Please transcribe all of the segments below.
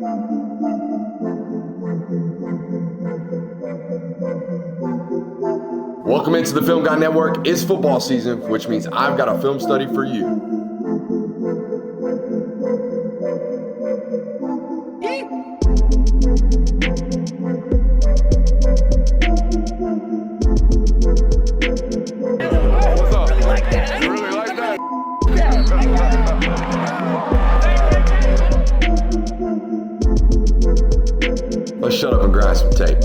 Welcome into the Film Guy Network. It's football season, which means I've got a film study for you. What's up? Really like that. You really like that? Let's shut up and grind some tape.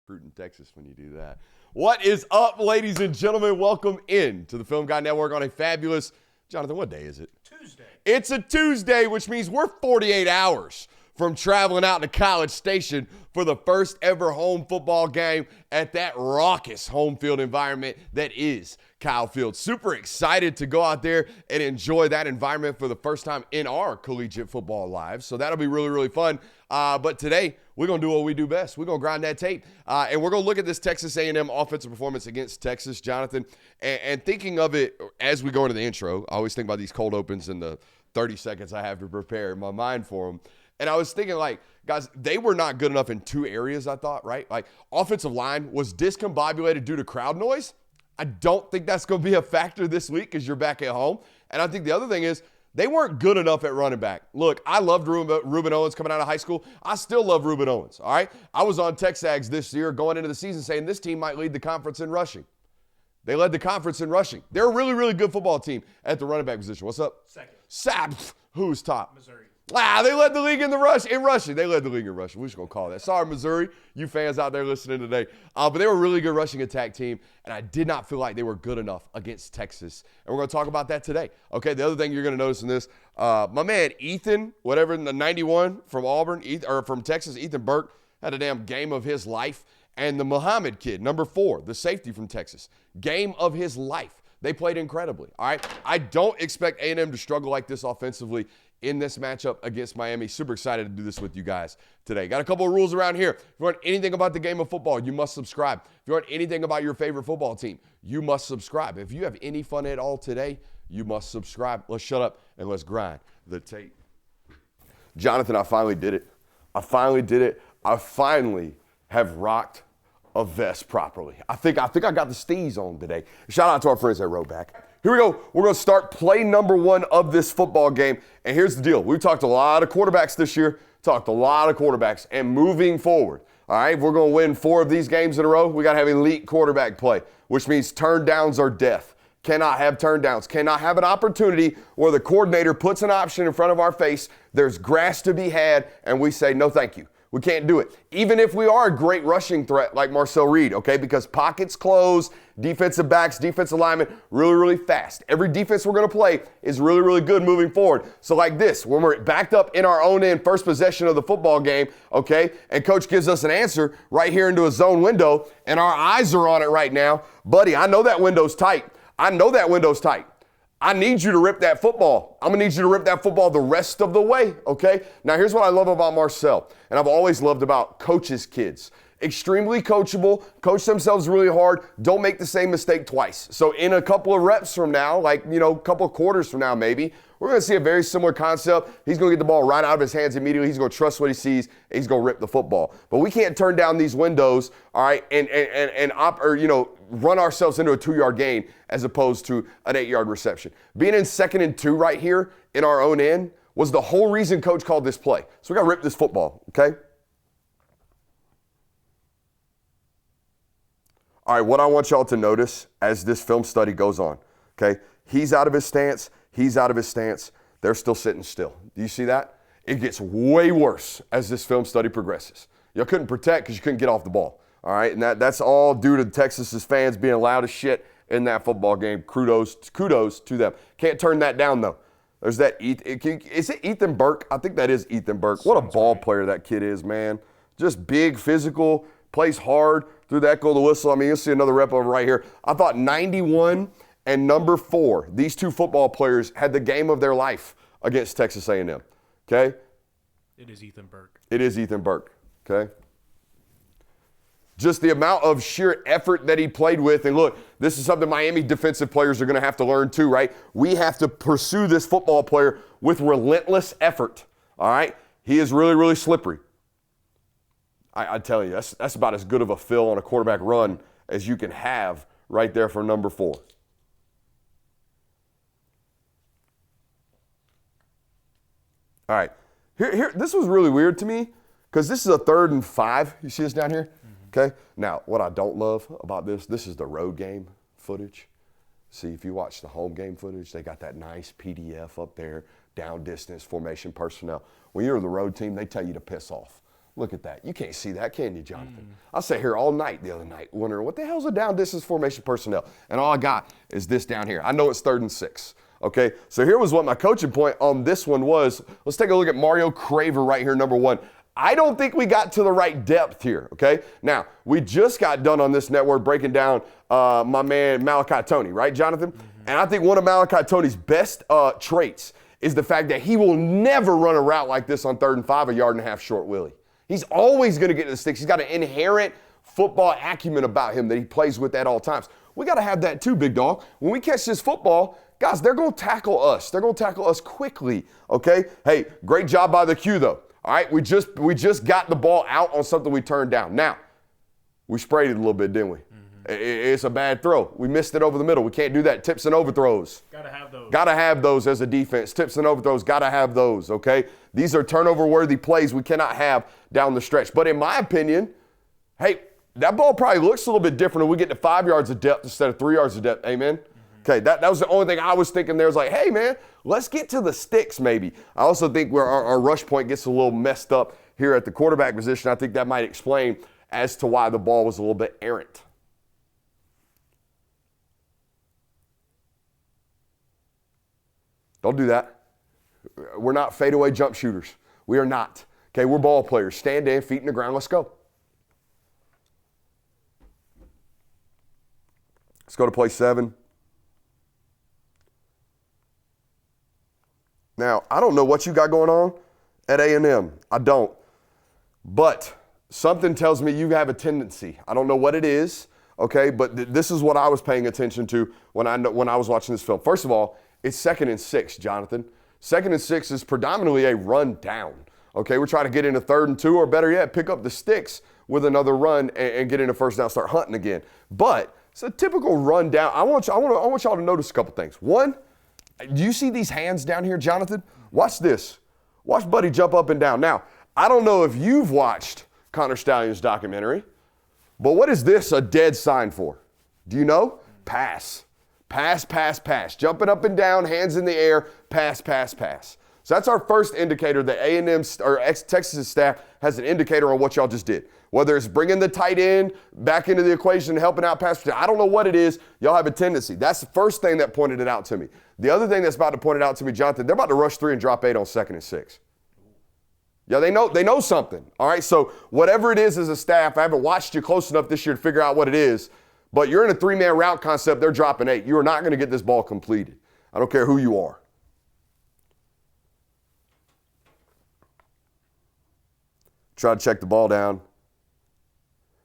In Texas when you do that. What is up, ladies and gentlemen? Welcome in to the Film Guy Network on a fabulous, Jonathan, what day is it? Tuesday. It's a Tuesday, which means we're 48 hours from traveling out to College Station for the first ever home football game at that raucous home field environment that is Kyle Field. Super excited to go out there and enjoy that environment for the first time in our collegiate football lives. So that'll be really, really fun. But today, we're going to do what we do best. We're going to grind that tape. And we're going to look at this Texas A&M offensive performance against Texas, Jonathan. And thinking of it as we go into the intro, I always think about these cold opens and the 30 seconds I have to prepare in my mind for them. And I was thinking, like, guys, they were not good enough in two areas, I thought, right? Like, offensive line was discombobulated due to crowd noise. I don't think that's going to be a factor this week because you're back at home. And I think the other thing is they weren't good enough at running back. Look, I loved Ruben Owens coming out of high school. I still love Ruben Owens, all right? I was on Texas this year going into the season saying this team might lead the conference in rushing. They led the conference in rushing. They're a really, really good football team at the running back position. What's up? Second. Who's top? Missouri. They led the league in rushing. They led the league in rushing. We're just going to call that. Sorry, Missouri, you fans out there listening today. But they were a really good rushing attack team, and I did not feel like they were good enough against Texas. And we're going to talk about that today. Okay, the other thing you're going to notice in this, my man Ethan, whatever, the 91 from Auburn, or from Texas, Ethan Burke, had a damn game of his life. And the Muhammad kid, number 4, the safety from Texas, game of his life. They played incredibly, all right? I don't expect A&M to struggle like this offensively in this matchup against Miami. Super excited to do this with you guys today. Got a couple of rules around here. If you want anything about the game of football, you must subscribe. If you want anything about your favorite football team, you must subscribe. If you have any fun at all today, you must subscribe. Let's shut up and let's grind the tape. Jonathan, I finally did it. I finally have rocked a vest properly. I think I got the steez on today. Shout out to our friends at Rowback. Here we go. We're going to start play number 1 of this football game. And here's the deal. We've talked a lot of quarterbacks this year, and moving forward. All right, we're going to win 4 of these games in a row. We got to have elite quarterback play, which means turn downs are death. Cannot have turn downs. Cannot have an opportunity where the coordinator puts an option in front of our face, there's grass to be had, and we say, no, thank you. We can't do it. Even if we are a great rushing threat like Marcel Reed, okay? Because pockets close, defensive backs, defensive linemen, really, really fast. Every defense we're going to play is really, really good moving forward. So like this, when we're backed up in our own end, first possession of the football game, okay? And coach gives us an answer right here into a zone window, and our eyes are on it right now. Buddy, I know that window's tight. I need you to rip that football. I'm going to need you to rip that football the rest of the way, okay? Now, here's what I love about Marcel, and I've always loved about coaches' kids. Extremely coachable, coach themselves really hard, don't make the same mistake twice. So in a couple of reps from now, a couple of quarters from now maybe, we're going to see a very similar concept. He's going to get the ball right out of his hands immediately. He's going to trust what he sees. He's going to rip the football. But we can't turn down these windows, all right, and run ourselves into a 2-yard gain as opposed to an 8-yard reception. Being in 2nd and 2 right here in our own end was the whole reason coach called this play. So we got to rip this football, okay? All right, what I want y'all to notice as this film study goes on, okay? He's out of his stance. They're still sitting still. Do you see that? It gets way worse as this film study progresses. You couldn't protect because you couldn't get off the ball. All right, and that's all due to Texas's fans being loud as shit in that football game. Kudos to them. Can't turn that down, though. There's that, is it Ethan Burke? I think that is Ethan Burke. What a ball player that kid is, man. Just big, physical, plays hard through the echo of the whistle. I mean, you'll see another rep over right here. I thought 91 and number 4, these 2 football players had the game of their life against Texas A&M, okay? It is Ethan Burke. Okay? Just the amount of sheer effort that he played with. And look, this is something Miami defensive players are going to have to learn too, right? We have to pursue this football player with relentless effort. All right? He is really, really slippery. I tell you, that's about as good of a fill on a quarterback run as you can have right there for number 4. All right. Here, this was really weird to me because this is a 3rd and 5. You see this down here? Okay. Now, what I don't love about this is the road game footage. See, if you watch the home game footage, they got that nice PDF up there, down distance, formation personnel. When you're the road team, they tell you to piss off. Look at that. You can't see that, can you, Jonathan? I sat here all night the other night wondering, what the hell's a down distance formation personnel? And all I got is this down here. I know it's 3rd and 6. Okay, so here was what my coaching point on this one was. Let's take a look at Mario Craver right here, number 1. I don't think we got to the right depth here, okay? Now, we just got done on this network breaking down my man Malachi Toney, right, Jonathan? And I think one of Malachi Toney's best traits is the fact that he will never run a route like this on 3rd and 5, a 1.5 yard short Willie. He's always going to get to the sticks. He's got an inherent football acumen about him that he plays with at all times. We got to have that too, big dog. When we catch this football, guys, they're going to tackle us. They're going to tackle us quickly, okay? Hey, great job by the Q, though. All right, we just got the ball out on something we turned down. Now, we sprayed it a little bit, didn't we? It's a bad throw. We missed it over the middle. We can't do that. Tips and overthrows. Gotta have those. Gotta have those as a defense. Tips and overthrows, gotta have those, okay? These are turnover-worthy plays we cannot have down the stretch. But in my opinion, hey, that ball probably looks a little bit different when we get to 5 yards of depth instead of 3 yards of depth. Amen? Okay, that was the only thing I was thinking there. Was like, hey, man, let's get to the sticks maybe. I also think where our rush point gets a little messed up here at the quarterback position, I think that might explain as to why the ball was a little bit errant. Don't do that. We're not fadeaway jump shooters. We are not. Okay, we're ball players. Stand in, feet in the ground, let's go. Let's go to play 7. Now, I don't know what you got going on at A&M. I don't. But something tells me you have a tendency. I don't know what it is, okay, but this is what I was paying attention to when I was watching this film. First of all, it's 2nd and 6, Jonathan. 2nd and 6 is predominantly a run down. Okay, we're trying to get into 3rd and 2, or better yet, pick up the sticks with another run and get into 1st down, start hunting again. But it's a typical run down. I want y'all to notice a couple things. One, do you see these hands down here, Jonathan? Watch this. Watch Buddy jump up and down. Now, I don't know if you've watched Connor Stallion's documentary, but what is this a dead sign for? Do you know? Pass. Pass, pass, pass. Jumping up and down, hands in the air, pass, pass, pass. So that's our first indicator that A&M or Texas staff has an indicator on what y'all just did. Whether it's bringing the tight end back into the equation and helping out pass protection, I don't know what it is. Y'all have a tendency. That's the first thing that pointed it out to me. The other thing that's about to point it out to me, Jonathan, they're about to rush 3 and drop 8 on 2nd and 6. Yeah, they know something. All right, so whatever it is as a staff, I haven't watched you close enough this year to figure out what it is, but you're in a 3-man route concept, they're dropping 8. You are not going to get this ball completed. I don't care who you are. Try to check the ball down.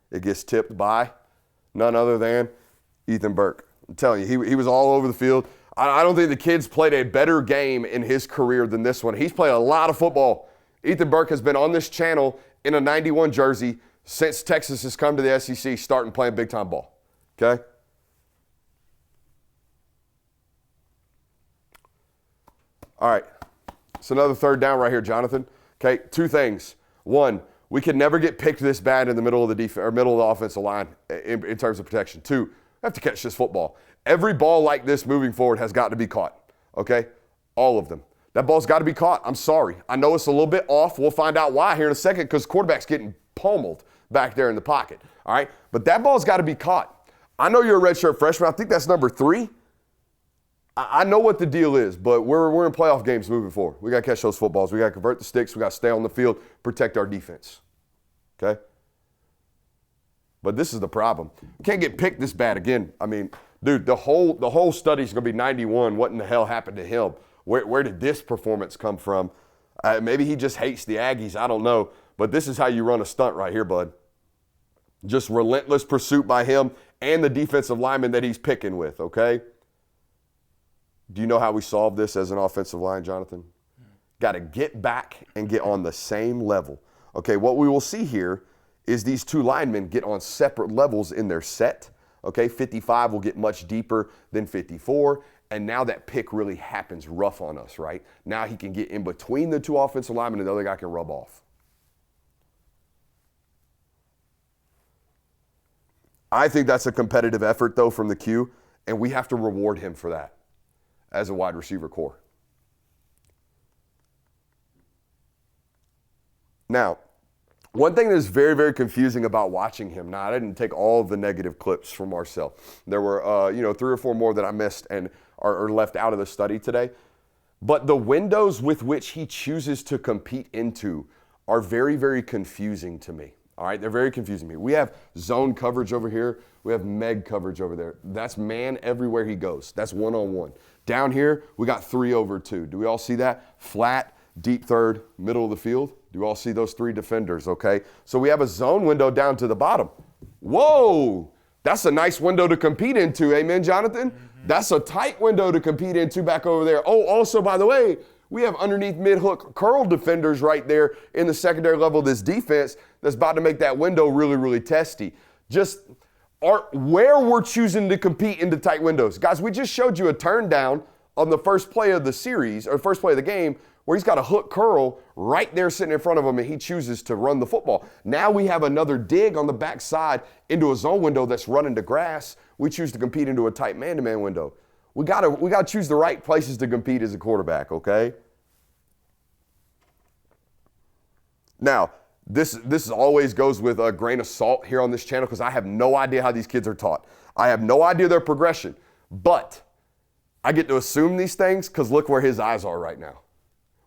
It gets tipped by none other than Ethan Burke. I'm telling you, he was all over the field. I don't think the kid's played a better game in his career than this one. He's played a lot of football. Ethan Burke has been on this channel in a 91 jersey since Texas has come to the SEC, starting playing big-time ball. Okay? All right. It's another 3rd down right here, Jonathan. Okay, 2 things. 1, we can never get picked this bad in the middle of the middle of the offensive line in terms of protection. 2, we have to catch this football. Every ball like this moving forward has got to be caught. Okay? All of them. That ball's got to be caught. I'm sorry. I know it's a little bit off. We'll find out why here in a second because quarterback's getting pummeled back there in the pocket. All right? But that ball's got to be caught. I know you're a redshirt freshman. I think that's number 3. I know what the deal is, but we're in playoff games moving forward. We got to catch those footballs. We got to convert the sticks. We got to stay on the field, protect our defense. Okay? But this is the problem. You can't get picked this bad again. I mean, dude, the whole study's going to be 91. What in the hell happened to him? Where did this performance come from? Maybe he just hates the Aggies. I don't know. But this is how you run a stunt right here, bud. Just relentless pursuit by him and the defensive lineman that he's picking with, okay? Do you know how we solve this as an offensive line, Jonathan? got to get back and get on the same level. Okay, what we will see here is these two linemen get on separate levels in their set. Okay, 55 will get much deeper than 54. And now that pick really happens rough on us, right? Now he can get in between the two offensive linemen and the other guy can rub off. I think that's a competitive effort, though, from the Q, and we have to reward him for that as a wide receiver core. Now, one thing that is very, very confusing about watching him, now I didn't take all of the negative clips from Marcel. There were, 3 or 4 more that I missed and are left out of the study today. But the windows with which he chooses to compete into are very, very confusing to me. All right, they're very confusing to me. We have zone coverage over here. We have meg coverage over there. That's man everywhere he goes. That's one-on-one. Down here, we got 3-over-2. Do we all see that? Flat, deep third, middle of the field. Do you all see those 3 defenders, okay? So we have a zone window down to the bottom. Whoa, that's a nice window to compete into, amen, Jonathan? That's a tight window to compete into back over there. Oh, also, by the way, we have underneath mid-hook curl defenders right there in the secondary level of this defense that's about to make that window really, really testy. Just where we're choosing to compete into tight windows. Guys, we just showed you a turn down on the first play of the series, or first play of the game, where he's got a hook curl right there sitting in front of him and he chooses to run the football. Now we have another dig on the backside into a zone window that's running to grass. We choose to compete into a tight man-to-man window. We gotta choose the right places to compete as a quarterback, okay? Now, this always goes with a grain of salt here on this channel because I have no idea how these kids are taught. I have no idea their progression, but I get to assume these things because look where his eyes are right now.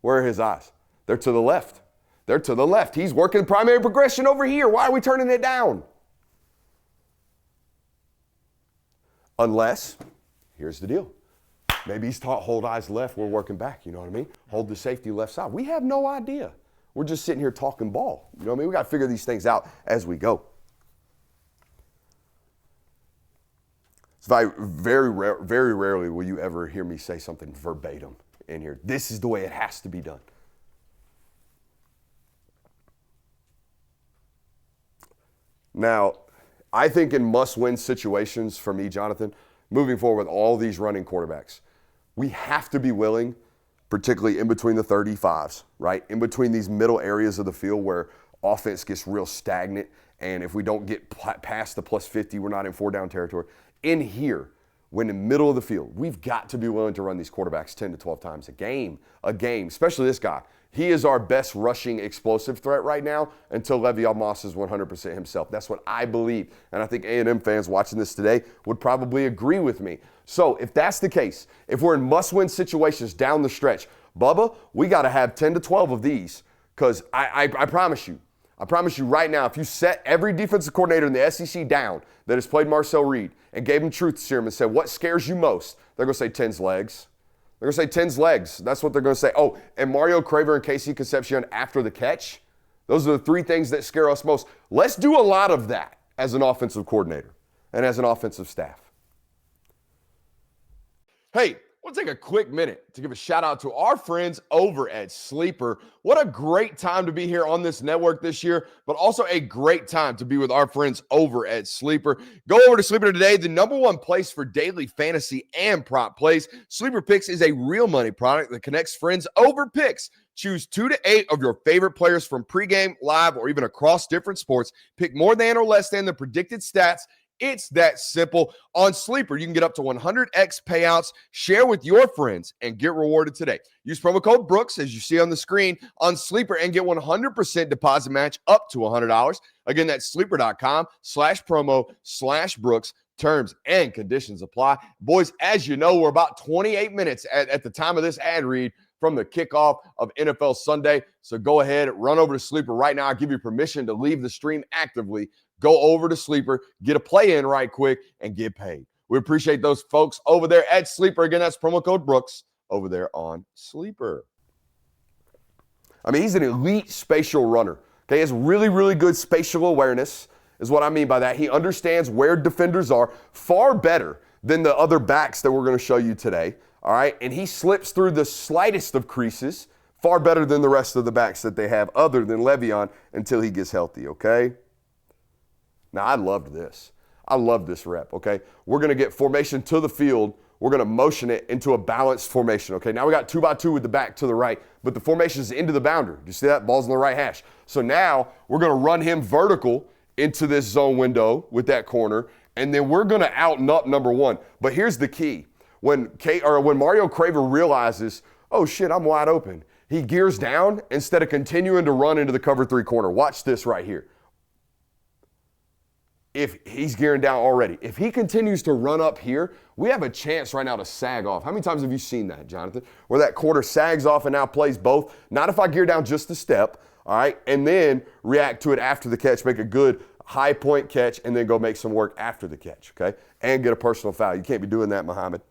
Where are his eyes? They're to the left. They're to the left. He's working primary progression over here. Why are we turning it down? Unless, here's the deal. Maybe he's taught hold eyes left, we're working back, you know what I mean? Hold the safety left side. We have no idea. We're just sitting here talking ball. You know what I mean? We got to figure these things out as we go. It's very rarely will you ever hear me say something verbatim in here. This is the way it has to be done. Now, I think in must-win situations for me, Jonathan, moving forward with all these running quarterbacks, we have to be willing, particularly in between the 35s, right? In between these middle areas of the field where offense gets real stagnant, and if we don't get past the plus 50, we're not in 4-down territory. In here, when in the middle of the field, we've got to be willing to run these quarterbacks 10 to 12 times a game, especially this guy. He is our best rushing explosive threat right now until Le'Veon Moss is 100% himself. That's what I believe. And I think A&M fans watching this today would probably agree with me. So if that's the case, if we're in must-win situations down the stretch, Bubba, we got to have 10 to 12 of these because I promise you right now, if you set every defensive coordinator in the SEC down that has played Marcel Reed and gave him truth serum and said, what scares you most? They're going to say 10's legs. They're going to say 10's legs. That's what they're going to say. Oh, and Mario Craver and Casey Concepcion after the catch. Those are the 3 things that scare us most. Let's do a lot of that as an offensive coordinator and as an offensive staff. Hey, I want to take a quick minute to give a shout out to our friends over at Sleeper. What a great time to be here on this network this year, but also a great time to be with our friends over at Sleeper. Go over to Sleeper today, the #1 place for daily fantasy and prop plays. Sleeper Picks is a real money product that connects friends over picks. Choose 2 to 8 of your favorite players from pregame, live, or even across different sports. Pick more than or less than the predicted stats. It's that simple. On Sleeper, you can get up to 100x payouts, share with your friends, and get rewarded today. Use promo code Brooks, as you see on the screen, on Sleeper and get 100% deposit match up to $100. Again, that's sleeper.com/promo/Brooks. Terms and conditions apply. Boys, as you know, we're about 28 minutes at the time of this ad read from the kickoff of NFL Sunday. So go ahead, run over to Sleeper right now. I'll give you permission to leave the stream actively. Go over to Sleeper, get a play in right quick, and get paid. We appreciate those folks over there at Sleeper. Again, that's promo code Brooks over there on Sleeper. I mean, he's an elite spatial runner. Okay, he has really, really good spatial awareness is what I mean by that. He understands where defenders are far better than the other backs that we're going to show you today. All right, and he slips through the slightest of creases far better than the rest of the backs that they have other than Le'Veon until he gets healthy, okay? Now, I loved this. I love this rep, okay? We're going to get formation to the field. We're going to motion it into a balanced formation, okay? Now we got 2x2 with the back to the right, but the formation is into the boundary. Do you see that? Ball's on the right hash. So now we're going to run him vertical into this zone window with that corner, and then we're going to out and up number one. But here's the key. When Mario Craver realizes, oh shit, I'm wide open, he gears down instead of continuing to run into the cover three corner. Watch this right here. If he's gearing down already, if he continues to run up here, we have a chance right now to sag off. How many times have you seen that, Jonathan? Where that quarter sags off and now plays both. Not if I gear down just a step, all right, and then react to it after the catch, make a good high point catch, and then go make some work after the catch, okay? And get a personal foul. You can't be doing that, Muhammad.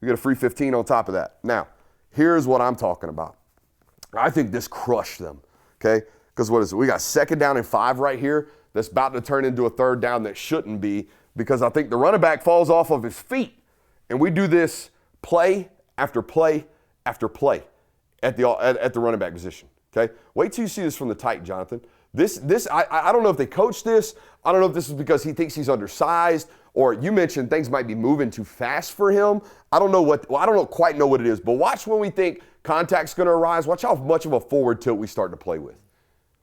You get a free 15 on top of that. Now, here's what I'm talking about. I think this crushed them, okay? Because what is it? We got 2nd down and 5 right here. That's about to turn into a 3rd down that shouldn't be, because I think the running back falls off of his feet. And we do this play after play after play at the running back position, okay? Wait till you see this from the tight, Jonathan. I don't know if they coach this. I don't know if this is because he thinks he's undersized, or you mentioned things might be moving too fast for him. I don't quite know what it is, but watch when we think contact's going to arise. Watch how much of a forward tilt we start to play with.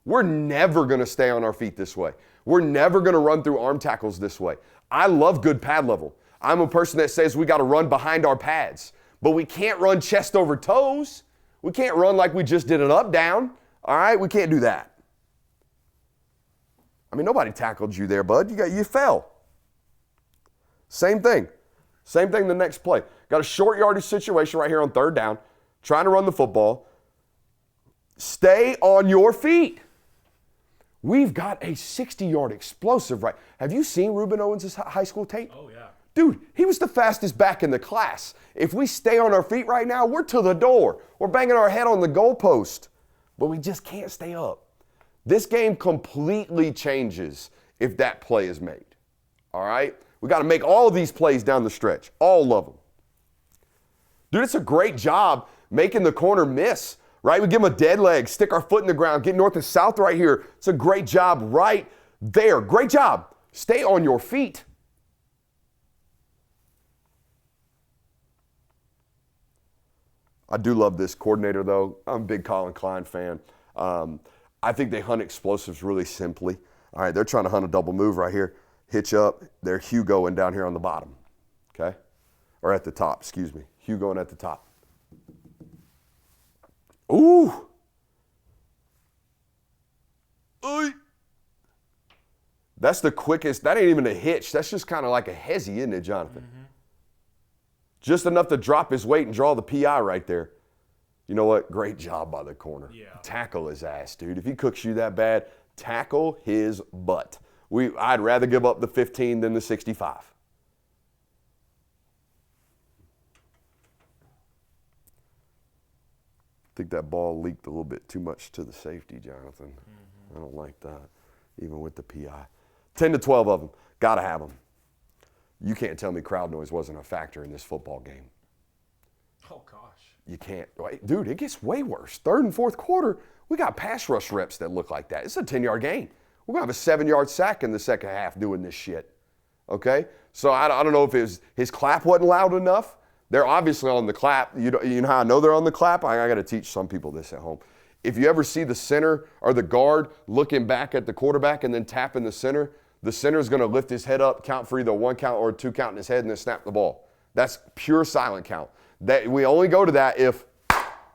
We're never going to stay on our feet this way. We're never going to run through arm tackles this way. I love good pad level. I'm a person that says we got to run behind our pads, but we can't run chest over toes. We can't run like we just did an up down. All right, we can't do that. I mean, nobody tackled you there, bud. You fell. Same thing. Same thing the next play. Got a short yardage situation right here on 3rd down, trying to run the football. Stay on your feet. We've got a 60-yard explosive right. Have you seen Ruben Owens' high school tape? Oh, yeah. Dude, he was the fastest back in the class. If we stay on our feet right now, we're to the door. We're banging our head on the goalpost, but we just can't stay up. This game completely changes if that play is made, all right? We got to make all of these plays down the stretch, all of them. Dude, it's a great job making the corner miss, right? We give him a dead leg, stick our foot in the ground, get north and south right here. It's a great job right there. Great job. Stay on your feet. I do love this coordinator, though. I'm a big Colin Klein fan. I think they hunt explosives really simply. All right, they're trying to hunt a double move right here. Hitch up. They're Hugo and down here on the bottom, okay? Or at the top, excuse me. Hugo and at the top. Ooh. Oy. That's the quickest. That ain't even a hitch. That's just kind of like a hezzy, isn't it, Jonathan? Mm-hmm. Just enough to drop his weight and draw the PI right there. You know what? Great job by the corner. Yeah. Tackle his ass, dude. If he cooks you that bad, tackle his butt. I'd rather give up the 15 than the 65. I think that ball leaked a little bit too much to the safety, Jonathan. Mm-hmm. I don't like that, even with the PI. 10 to 12 of them. Got to have them. You can't tell me crowd noise wasn't a factor in this football game. Oh, gosh. You can't. Dude, it gets way worse. 3rd and 4th quarter, we got pass rush reps that look like that. It's a 10-yard gain. We're going to have a 7-yard sack in the second half doing this shit. Okay? So I don't know if his clap wasn't loud enough. They're obviously on the clap. You know how I know they're on the clap? I got to teach some people this at home. If you ever see the center or the guard looking back at the quarterback and then tapping the center is going to lift his head up, count for either 1 count or 2 count in his head, and then snap the ball. That's pure silent count. That we only go to that if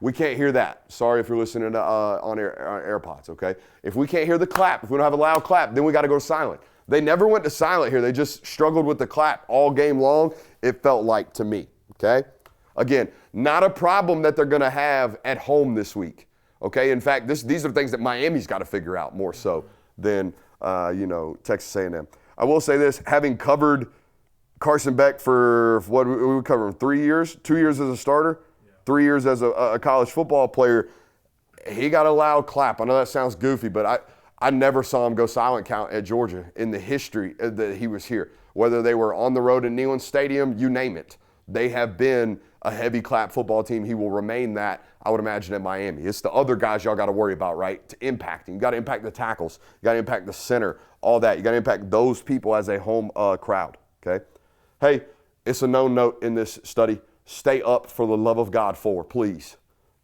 we can't hear that. Sorry if you're listening to, on AirPods, okay? If we can't hear the clap, if we don't have a loud clap, then we got to go silent. They never went to silent here. They just struggled with the clap all game long, it felt like to me, okay? Again, not a problem that they're going to have at home this week, okay? In fact, these are things that Miami's got to figure out more so than Texas A&M. I will say this, having covered Carson Beck for what we would cover him 3 years, 2 years as a starter, 3 years as a college football player, he got a loud clap. I know that sounds goofy, but I never saw him go silent count at Georgia in the history that he was here. Whether they were on the road in Neyland Stadium, you name it. They have been a heavy clap football team. He will remain that, I would imagine, at Miami. It's the other guys y'all got to worry about, right? To impacting. You got to impact the tackles. You got to impact the center, all that. You got to impact those people as a home crowd, okay? Hey, it's a known note in this study. Stay up for the love of God please,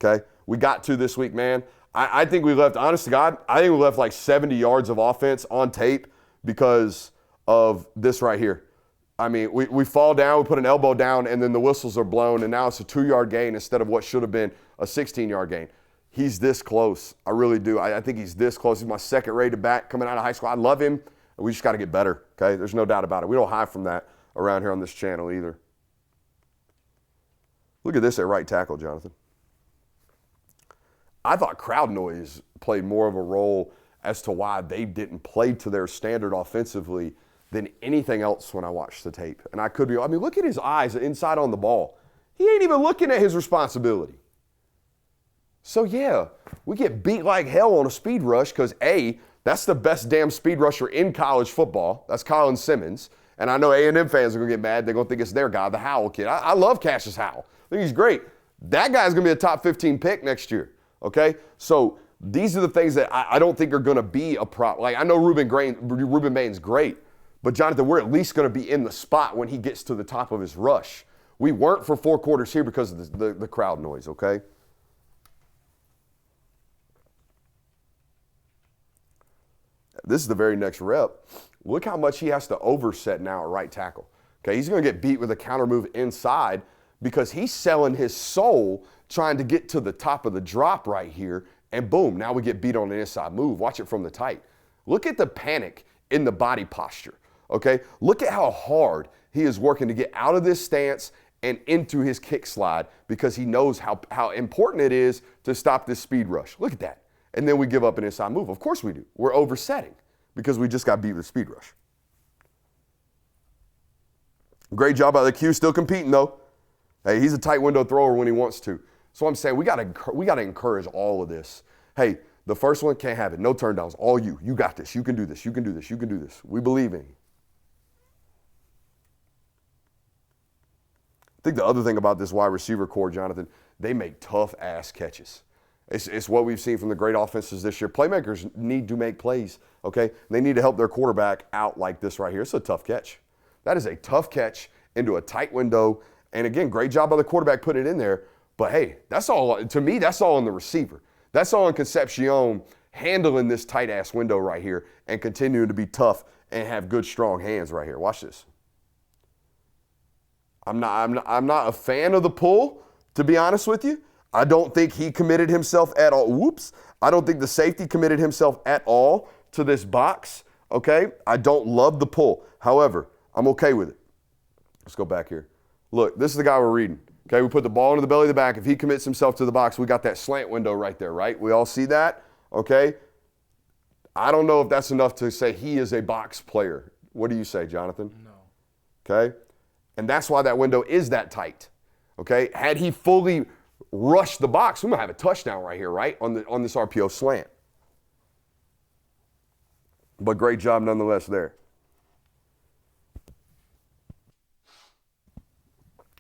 okay? We got to this week, man. I think we left, honest to God, I think we left like 70 yards of offense on tape because of this right here. I mean, we fall down, we put an elbow down, and then the whistles are blown, and now it's a 2-yard gain instead of what should have been a 16-yard gain. He's this close. I really do. I think he's this close. He's my second-rated back coming out of high school. I love him. We just got to get better, okay? There's no doubt about it. We don't hide from that around here on this channel either. Look at this at right tackle, Jonathan. I thought crowd noise played more of a role as to why they didn't play to their standard offensively than anything else when I watched the tape. And I could be, I mean, look at his eyes inside on the ball. He ain't even looking at his responsibility. So yeah, we get beat like hell on a speed rush because A, that's the best damn speed rusher in college football. That's Colin Simmons. And I know A&M fans are going to get mad. They're going to think it's their guy, the Howell kid. I love Cassius Howell. I think he's great. That guy's going to be a top 15 pick next year. Okay, so these are the things that I don't think are going to be a problem. Like, I know Ruben Bain's great, but Jonathan, we're at least going to be in the spot when he gets to the top of his rush. We weren't for 4 quarters here because of the crowd noise, okay? This is the very next rep. Look how much he has to overset now at right tackle. Okay, he's going to get beat with a counter move inside because he's selling his soul trying to get to the top of the drop right here, and boom, now we get beat on an inside move. Watch it from the tight. Look at the panic in the body posture, okay? Look at how hard he is working to get out of this stance and into his kick slide because he knows how important it is to stop this speed rush. Look at that. And then we give up an inside move. Of course we do. We're oversetting because we just got beat with speed rush. Great job by the Q, still competing though. Hey, he's a tight window thrower when he wants to. So I'm saying we got to encourage all of this. Hey, the first one can't have it. No turn downs. All you. You got this. You can do this. You can do this. You can do this. We believe in you. I think the other thing about this wide receiver core, Jonathan, they make tough-ass catches. It's what we've seen from the great offenses this year. Playmakers need to make plays, okay? They need to help their quarterback out like this right here. It's a tough catch. That is a tough catch into a tight window. And again, great job by the quarterback putting it in there. But hey, that's all, to me, that's all on the receiver. That's all on Concepcion handling this tight ass window right here and continuing to be tough and have good, strong hands right here. Watch this. I'm not a fan of the pull, to be honest with you. I don't think he committed himself at all. Whoops. I don't think the safety committed himself at all to this box, okay? I don't love the pull. However, I'm okay with it. Let's go back here. Look, this is the guy we're reading. Okay, we put the ball into the belly of the back. If he commits himself to the box, we got that slant window right there, right? We all see that, okay? I don't know if that's enough to say he is a box player. What do you say, Jonathan? No. Okay? And that's why that window is that tight, okay? Had he fully rushed the box, we might have a touchdown right here, right, on this RPO slant. But great job nonetheless there.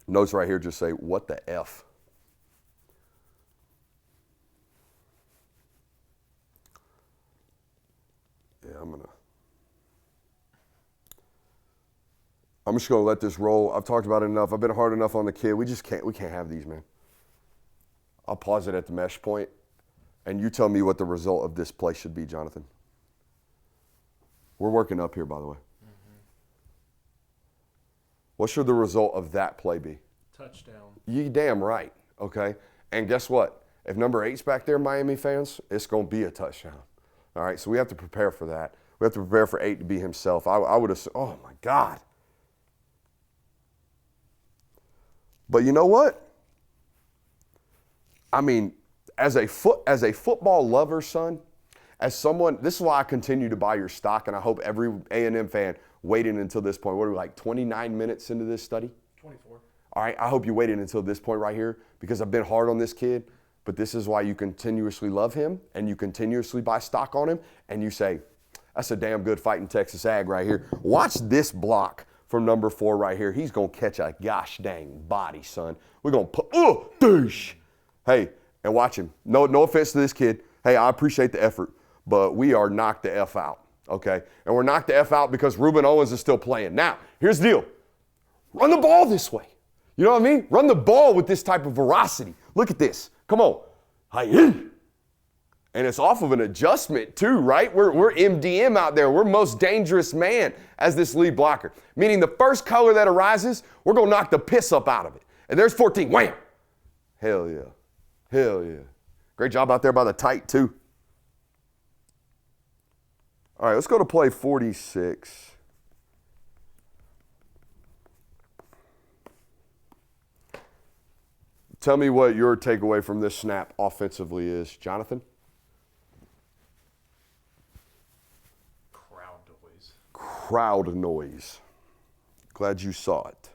Notes right here just say, what the F? Yeah, I'm just gonna let this roll. I've talked about it enough. I've been hard enough on the kid. We can't have these, man. I'll pause it at the mesh point, and you tell me what the result of this play should be, Jonathan. We're working up here, by the way. What should the result of that play be? Touchdown. You damn right, okay? And guess what? If number 8's back there, Miami fans, it's going to be a touchdown. All right, so we have to prepare for that. We have to prepare for 8 to be himself. I would have, oh, my God. But you know what? I mean, as a football lover, son, as someone, this is why I continue to buy your stock, and I hope every A&M fan waited until this point. What are we, like 29 minutes into this study? 24. All right, I hope you waited until this point right here because I've been hard on this kid, but this is why you continuously love him and you continuously buy stock on him and you say, that's a damn good fighting Texas Ag right here. Watch this block from number 4 right here. He's going to catch a gosh dang body, son. We're going to put, douche. Hey, and watch him. No offense to this kid. Hey, I appreciate the effort, but we are knocked the F out, okay? And we're knocked the F out because Ruben Owens is still playing. Now, here's the deal. Run the ball this way. You know what I mean? Run the ball with this type of veracity. Look at this. Come on. Hi. And it's off of an adjustment too, right? We're MDM out there. We're most dangerous man as this lead blocker. Meaning the first color that arises, we're going to knock the piss up out of it. And there's 14. Wham! Hell yeah. Hell yeah. Great job out there by the tight too. All right, let's go to play 46. Tell me what your takeaway from this snap offensively is, Jonathan. Crowd noise. Glad you saw it.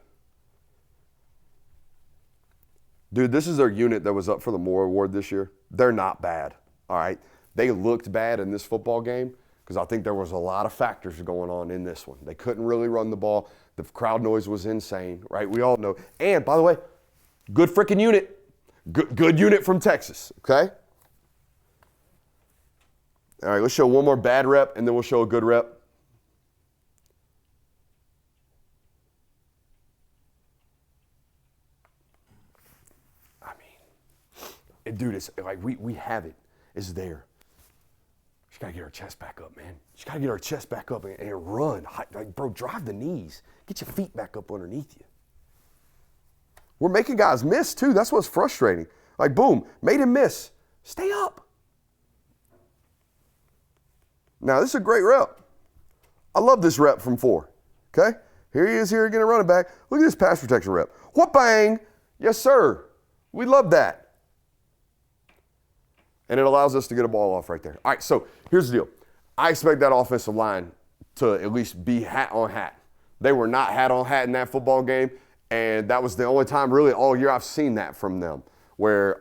Dude, this is their unit that was up for the Moore Award this year. They're not bad, all right? They looked bad in this football game because I think there was a lot of factors going on in this one. They couldn't really run the ball. The crowd noise was insane, right? We all know. And, by the way, good freaking unit. Good unit from Texas, okay? All right, let's show one more bad rep, and then we'll show a good rep. Dude, it's like we have it. It's there. Just got to get our chest back up, man. Just got to get our chest back up and run. Like, bro, drive the knees. Get your feet back up underneath you. We're making guys miss, too. That's what's frustrating. Like, boom, made him miss. Stay up. Now, this is a great rep. I love this rep from 4, okay? Here he is here again, a running back. Look at this pass protection rep. What bang? Yes, sir. We love that. And it allows us to get a ball off right there. All right, so here's the deal. I expect that offensive line to at least be hat on hat. They were not hat on hat in that football game, and that was the only time really all year I've seen that from them where,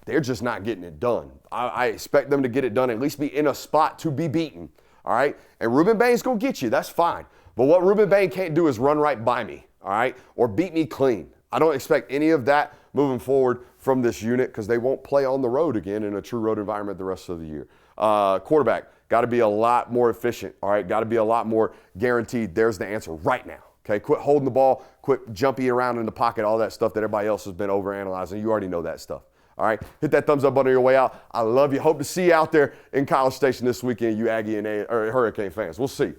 they're just not getting it done. I expect them to get it done, at least be in a spot to be beaten, all right? And Ruben Bain's going to get you. That's fine. But what Ruben Bain can't do is run right by me, all right, or beat me clean. I don't expect any of that moving forward from this unit because they won't play on the road again in a true road environment the rest of the year. Quarterback, got to be a lot more efficient, all right? Got to be a lot more guaranteed. There's the answer right now, okay? Quit holding the ball, quit jumping around in the pocket, all that stuff that everybody else has been overanalyzing. You already know that stuff, all right? Hit that thumbs up button on your way out. I love you. Hope to see you out there in College Station this weekend, you Aggie and Hurricane fans. We'll see.